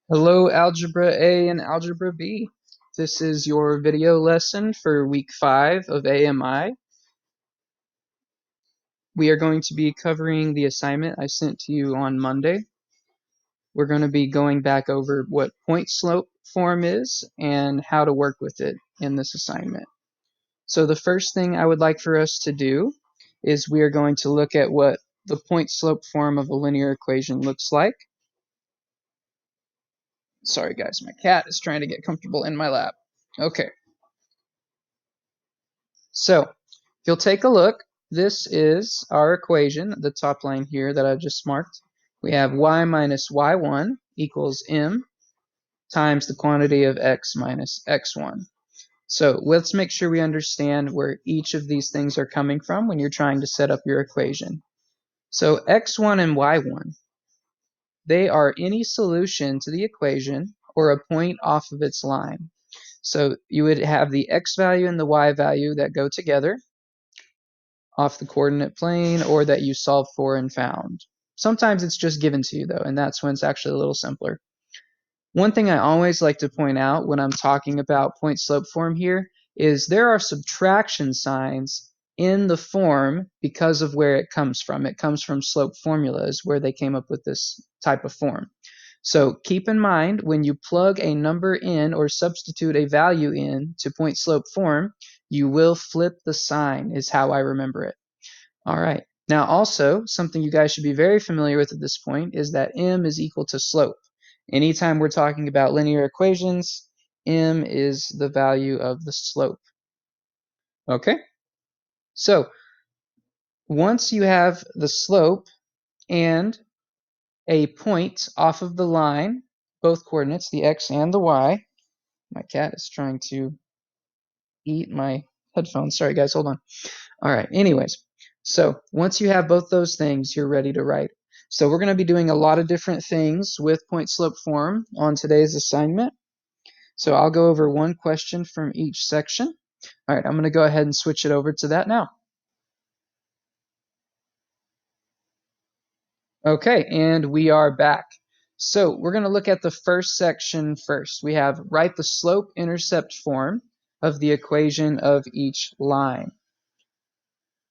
Hello, Algebra A and Algebra B. This is your video lesson for week 5 of AMI. We are going to be covering the assignment I sent to you on Monday. We're going to be going back over what point slope form is and how to work with it in this assignment. So the first thing I would like for us to do is we are going to look at what the point slope form of a linear equation looks like. Sorry guys, my cat is trying to get comfortable in my lap. Okay. So if you'll take a look, this is our equation, the top line here that I just marked. We have y minus y1 equals m times the quantity of x minus x1. So let's make sure we understand where each of these things are coming from when you're trying to set up your equation. So x1 and y1, they are any solution to the equation or a point off of its line. So you would have the x value and the y value that go together off the coordinate plane or that you solved for and found. Sometimes it's just given to you though, and that's when it's actually a little simpler. One thing I always like to point out when I'm talking about point slope form here is there are subtraction signs in the form because of where it comes from. It comes from slope formulas where they came up with this type of form. So keep in mind when you plug a number in or substitute a value in to point slope form, you will flip the sign is how I remember it. All right. Now also, something you guys should be very familiar with at this point is that m is equal to slope. Anytime we're talking about linear equations, m is the value of the slope. Okay? So once you have the slope and a point off of the line, both coordinates, the x and the y, my cat is trying to eat my headphones. Sorry guys, hold on. All right, anyways, so once you have both those things, you're ready to write. So we're going to be doing a lot of different things with point slope form on today's assignment. So I'll go over one question from each section. All right, I'm going to go ahead and switch it over to that now. Okay, and we are back. So we're going to look at the first section first. We have write the slope-intercept form of the equation of each line.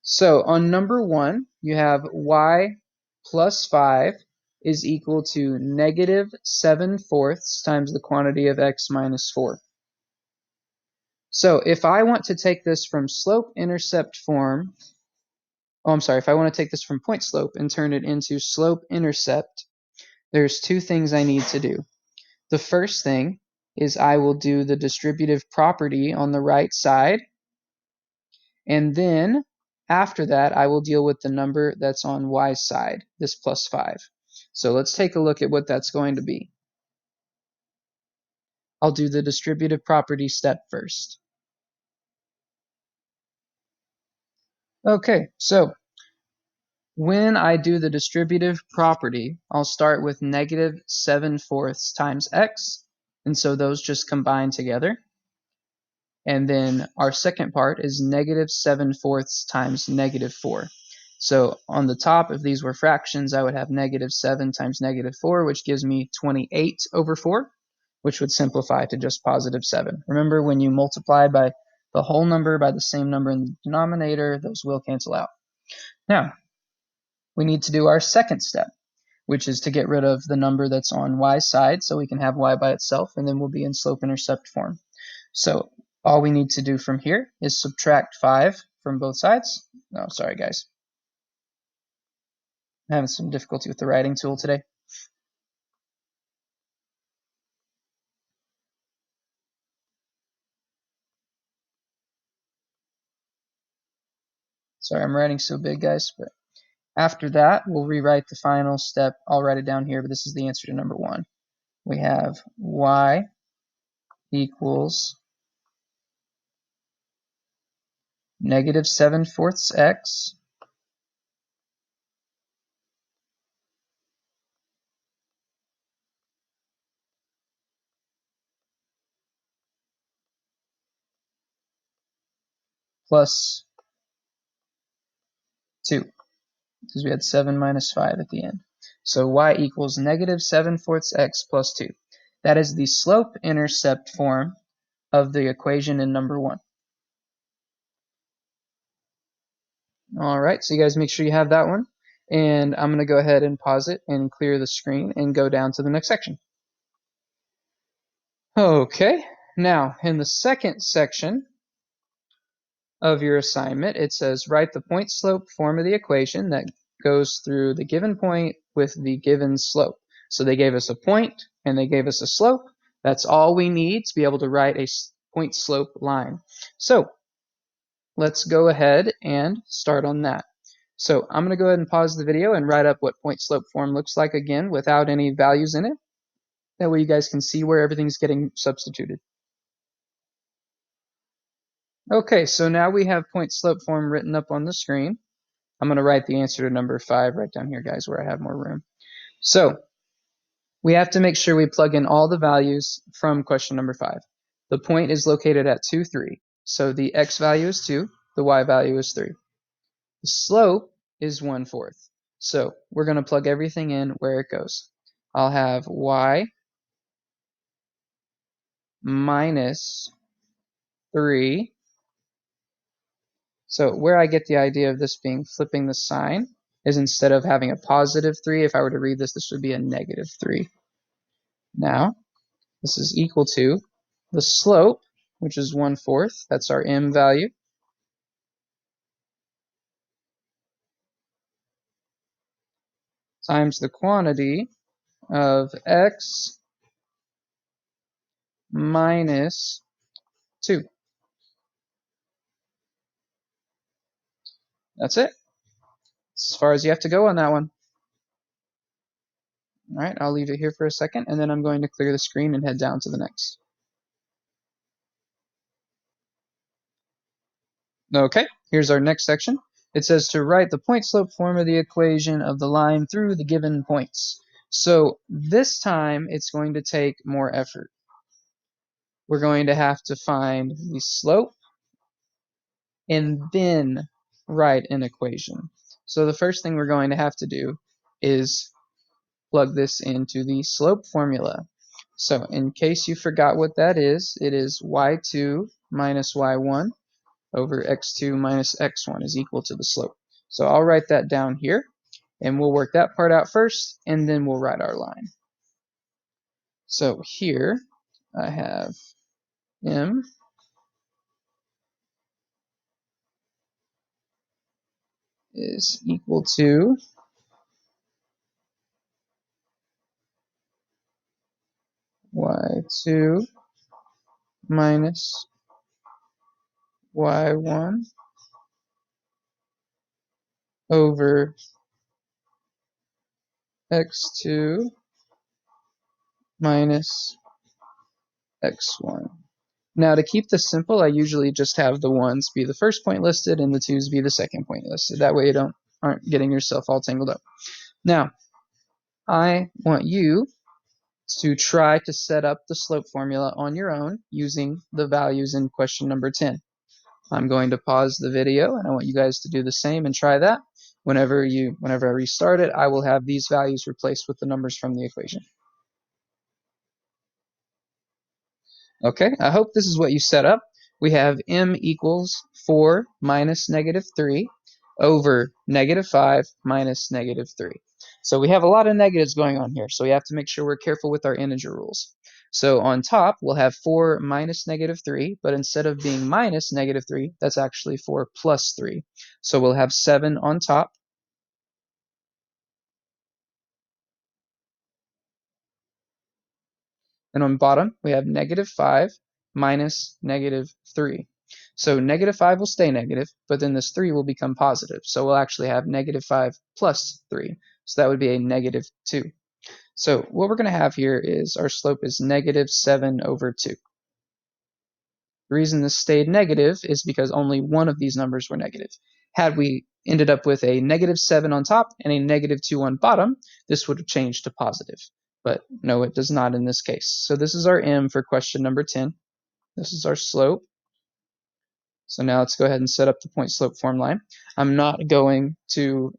So on number 1, you have y plus 5 is equal to negative 7/4 times the quantity of x minus 4. So if I want to take this from slope-intercept form, if I want to take this from point slope and turn it into slope-intercept, there's two things I need to do. The first thing is I will do the distributive property on the right side, and then after that, I will deal with the number that's on y's side, this plus 5. So let's take a look at what that's going to be. I'll do the distributive property step first. Okay, so when I do the distributive property, I'll start with negative 7/4 times x, and so those just combine together. And then our second part is negative 7/4 times negative 4. So on the top, if these were fractions, I would have negative 7 times negative 4, which gives me 28/4, which would simplify to just positive 7. Remember, when you multiply by the whole number by the same number in the denominator, those will cancel out. Now, we need to do our second step, which is to get rid of the number that's on y's side so we can have y by itself, and then we'll be in slope-intercept form. So all we need to do from here is subtract 5 from both sides. Oh, sorry guys. I'm having some difficulty with the writing tool today. Sorry, I'm writing so big, guys, but after that, we'll rewrite the final step. I'll write it down here, but this is the answer to number 1. We have y equals negative 7/4 x plus 2, because we had 7 minus 5 at the end. So y equals negative 7/4 x plus 2. That is the slope-intercept form of the equation in number 1. All right, so you guys make sure you have that one. And I'm going to go ahead and pause it and clear the screen and go down to the next section. Okay, now in the second section of your assignment, it says write the point-slope form of the equation that goes through the given point with the given slope. So they gave us a point and they gave us a slope. That's all we need to be able to write a point-slope line. So let's go ahead and start on that. So I'm going to go ahead and pause the video and write up what point-slope form looks like again without any values in it. That way you guys can see where everything's getting substituted. Okay, so now we have point-slope form written up on the screen. I'm going to write the answer to number 5 right down here, guys, where I have more room. So we have to make sure we plug in all the values from question number 5. The point is located at 2, 3. So the x value is 2, the y value is 3. The slope is 1/4. So we're going to plug everything in where it goes. I'll have y minus 3. So where I get the idea of this being flipping the sign is instead of having a positive 3, if I were to read this, this would be a negative 3. Now, this is equal to the slope, which is 1/4. That's our m value. Times the quantity of x minus 2. That's it. As far as you have to go on that one. All right, I'll leave it here for a second, and then I'm going to clear the screen and head down to the next. Okay, here's our next section. It says to write the point-slope form of the equation of the line through the given points. So this time it's going to take more effort. We're going to have to find the slope and then write an equation. So the first thing we're going to have to do is plug this into the slope formula. So in case you forgot what that is, it is y2 minus y1 over x2 minus x1 is equal to the slope. So I'll write that down here, and we'll work that part out first, and then we'll write our line. So here I have m is equal to y2 minus y1 over x2 minus x1. Now to keep this simple, I usually just have the 1's be the first point listed and the 2's be the second point listed. That way you aren't getting yourself all tangled up. Now, I want you to try to set up the slope formula on your own using the values in question number 10. I'm going to pause the video, and I want you guys to do the same and try that. Whenever I restart it, I will have these values replaced with the numbers from the equation. Okay, I hope this is what you set up. We have m equals 4 minus negative 3 over negative 5 minus negative 3. So we have a lot of negatives going on here, so we have to make sure we're careful with our integer rules. So on top, we'll have 4 minus negative 3, but instead of being minus negative 3, that's actually 4 plus 3. So we'll have 7 on top. And on bottom, we have negative 5 minus negative 3. So negative 5 will stay negative, but then this 3 will become positive. So we'll actually have negative 5 plus 3. So that would be a negative 2. So what we're going to have here is our slope is negative 7 over 2. The reason this stayed negative is because only one of these numbers were negative. Had we ended up with a negative 7 on top and a negative 2 on bottom, this would have changed to positive. But no, it does not in this case. So this is our m for question number 10. This is our slope. So now let's go ahead and set up the point slope form line. I'm not going to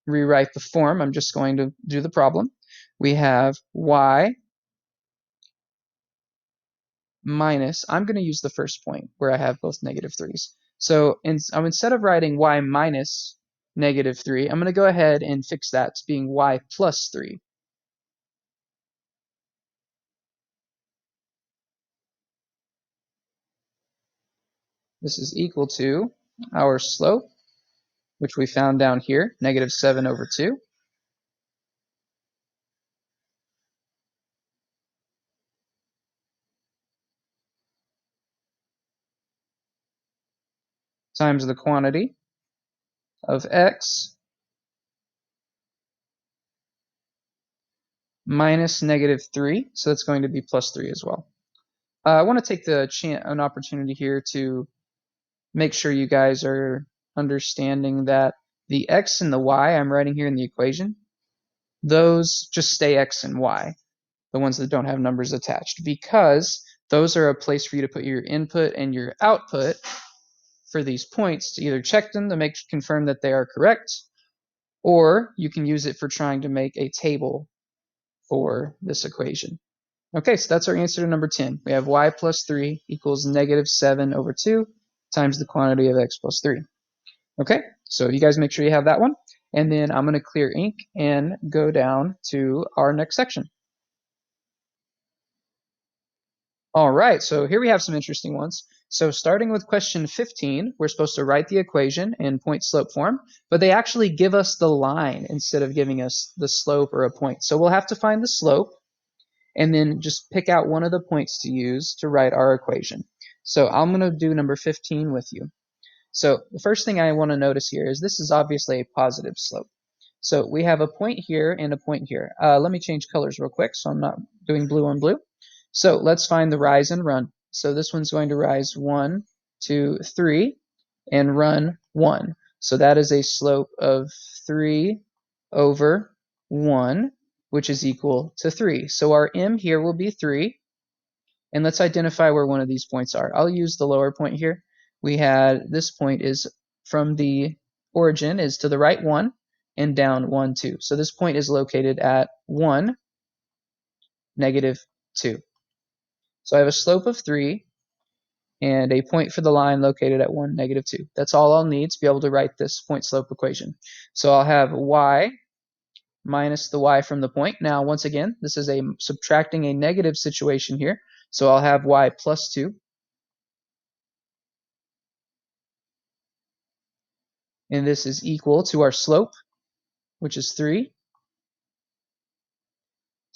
rewrite the form. I'm just going to do the problem. We have y minus, I'm going to use the first point where I have both -3's. So instead of writing y minus -3, I'm going to go ahead and fix that to being y plus 3. This is equal to our slope, which we found down here, -7/2. Times the quantity of x minus -3, so that's going to be plus 3 as well. I want to take an opportunity here to make sure you guys are understanding that the x and the y I'm writing here in the equation, those just stay x and y, the ones that don't have numbers attached, because those are a place for you to put your input and your output for these points to either check them to confirm that they are correct, or you can use it for trying to make a table for this equation. Okay, so that's our answer to number 10. We have y plus 3 equals -7/2 times the quantity of x plus 3. Okay, so you guys make sure you have that one. And then I'm going to clear ink and go down to our next section. All right, so here we have some interesting ones. So starting with question 15, we're supposed to write the equation in point-slope form, but they actually give us the line instead of giving us the slope or a point. So we'll have to find the slope and then just pick out one of the points to use to write our equation. So I'm going to do number 15 with you. So the first thing I want to notice here is this is obviously a positive slope. So we have a point here and a point here. Let me change colors real quick so I'm not doing blue on blue. So let's find the rise and run. So this one's going to rise 1, 2, 3, and run 1. So that is a slope of 3/1, which is equal to 3. So our m here will be 3. And let's identify where one of these points are. I'll use the lower point here. We had this point is from the origin is to the right 1 and down 1, 2. So this point is located at 1, -2. So I have a slope of 3 and a point for the line located at 1, -2. That's all I'll need to be able to write this point-slope equation. So I'll have y minus the y from the point. Now, once again, this is subtracting a negative situation here. So I'll have y plus 2. And this is equal to our slope, which is 3,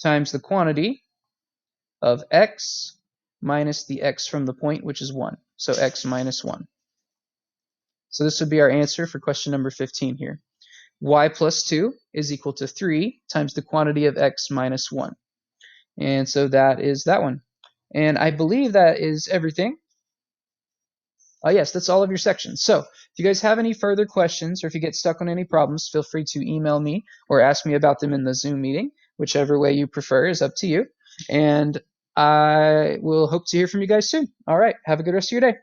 times the quantity of x minus the x from the point, which is 1. So x minus 1. So this would be our answer for question number 15 here. Y plus 2 is equal to 3 times the quantity of x minus 1. And so that is that one. And I believe that is everything. Yes, that's all of your sections. So if you guys have any further questions or if you get stuck on any problems, feel free to email me or ask me about them in the Zoom meeting. Whichever way you prefer is up to you. And I will hope to hear from you guys soon. All right, have a good rest of your day.